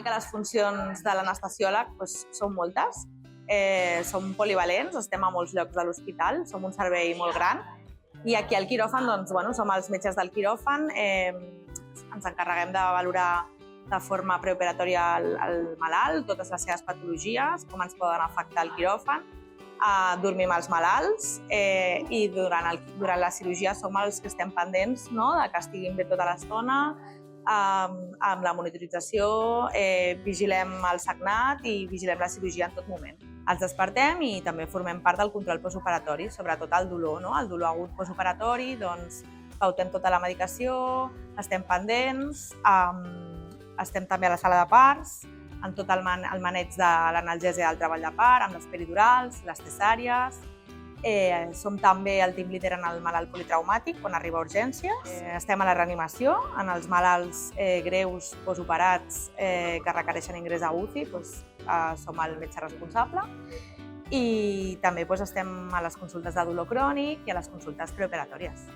que les funcions de l'anestesiòleg són moltes, som polivalents, estem a molts llocs de l'hospital, som un servei molt gran i aquí al quiròfan som els metges del quiròfan, ens encarreguem de valorar de forma preoperatòria el malalt, totes les seves patologies, com ens poden afectar el quiròfan, dormim els malalts i durant la cirurgia som els que estem pendents de que estiguin bé tota l'estona, amb la monitorització, vigilem el sagnat i vigilem la cirurgia en tot moment. Els despertem i també formem part del control postoperatori, sobretot el dolor agut postoperatori, doncs pautem tota la medicació, estem pendents, estem també a la sala de parts, en tot el maneig de l'analgèsia del treball de part, amb les peridurals, les cesàries. Som també el team leader en el malalt politraumàtic quan arriba a urgències. Estem a la reanimació, en els malalts greus postoperats que requereixen ingrés a UCI, som el metge responsable. I també estem a les consultes de dolor crònic i a les consultes preoperatòries.